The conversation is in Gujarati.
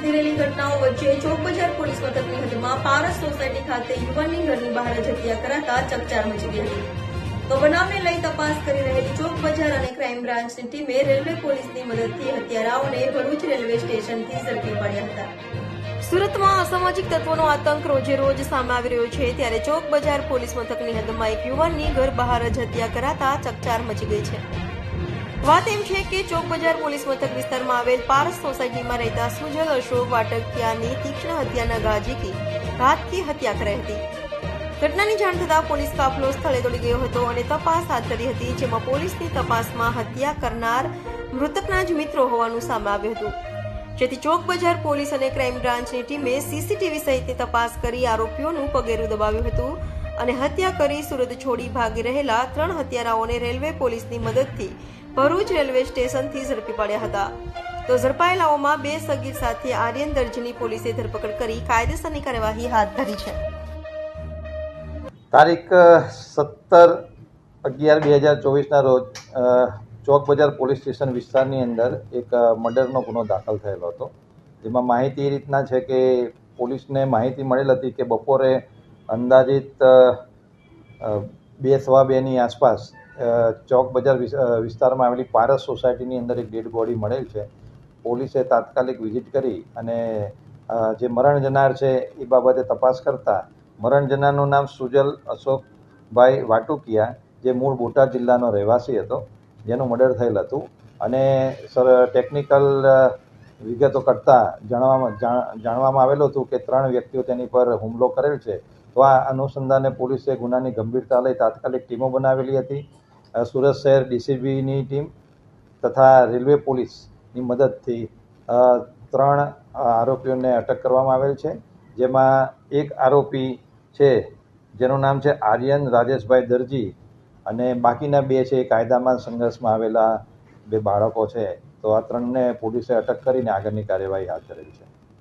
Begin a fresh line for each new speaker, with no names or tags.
વધતી રહેલી ઘટનાઓ વચ્ચે ચોક બજાર પોલીસ મથકની હદમાં પારસ સોસાયટી ખાતે યુવાનની ઘરની બહાર જ હત્યા કરાતા ચકચાર મચી ગઈ હતી। તો બનાવને લઈ તપાસ કરી રહેલી ચોક બજાર અને ક્રાઇમ બ્રાન્ચની ટીમે રેલવે પોલીસની મદદથી હત્યારાઓને ભરૂચ રેલવે સ્ટેશનથી ઝડપી પાડ્યા હતા। સુરતમાં અસામાજિક તત્વોનો આતંક રોજે રોજ સામે આવી રહ્યો છે, ત્યારે ચોક બજાર પોલીસ મથકની હદમાં એક યુવાનની ઘર બહાર જ હત્યા કરાતા ચકચાર મચી ગઈ છે। વાત એમ છે કે ચોક બજાર પોલીસ મથક વિસ્તારમાં આવેલ પારસ સોસાયટીમાં રહેતા સુજલ અશોક વાટકિયાની તીક્ષ્ણ હત્યાના ઘા ઝીકી ઘાતકી હત્યા કરાઈ હતી। ઘટનાની જાણ થતાં પોલીસ કાફલો સ્થળે દોડી ગયો હતો અને તપાસ હાથ ધરી હતી, જેમાં પોલીસની તપાસમાં હત્યા કરનાર મૃતકના જ મિત્રો હોવાનું સામે આવ્યું હતું। જેથી ચોક બજાર પોલીસ અને ક્રાઇમ બ્રાન્ચની ટીમે સીસીટીવી સહિતની તપાસ કરી આરોપીઓનું પગેરું દબાવ્યું હતું અને હત્યા કરી સુરત છોડી ભાગી રહેલા 3 હત્યારાઓને રેલવે પોલીસની મદદથી ભરૂચ રેલવે સ્ટેશનથી ઝડપી પાડ્યા હતા। તો ઝડપાયેલાઓમાં 2 સગીર સાથે આર્યન દર્જની પોલીસે ધરપકડ કરી કાયદેસરની કાર્યવાહી હાથ ધરી છે।
તારીખ 17/11/2024 રોજ ચોક બજાર પોલીસ સ્ટેશન વિસ્તારની અંદર એક મર્ડરનો ગુનો દાખલ થયેલો હતો, જેમાં માહિતી એ રીતના છે કે પોલીસને માહિતી મળેલ હતી કે બપોરે અંદાજિત 2:15ની આસપાસ ચોક બજાર વિસ્તારમાં આવેલી પારસ સોસાયટીની અંદર એક ડેડ બોડી મળેલ છે। પોલીસે તાત્કાલિક વિઝિટ કરી અને જે મરણ જનાર છે એ બાબતે તપાસ કરતા મરણ જનારનું નામ સુજલ અશોકભાઈ વાટુકિયા, જે મૂળ બોટાદ જિલ્લાનો રહેવાસી હતો, જેનું મર્ડર થયેલ હતું અને ટેકનિકલ વિગતો કરતાં જાણવામાં આવેલું હતું કે 3 વ્યક્તિઓ તેની પર હુમલો કરેલ છે। તો આ અનુસંધાને પોલીસે ગુનાની ગંભીરતા લઈ તાત્કાલિક ટીમો બનાવેલી હતી। સુરત શહેર ડીસીબીની ટીમ તથા રેલવે પોલીસની મદદથી 3 આરોપીઓને અટક કરવામાં આવેલ છે, જેમાં એક આરોપી છે જેનું નામ છે આર્યન રાજેશભાઈ દરજી અને બાકીના 2 છે એ કાયદામાં સંઘર્ષમાં આવેલા 2 બાળકો છે। તો આ 3ને પોલીસે અટક કરીને આગળની કાર્યવાહી હાથ ધરેલ છે।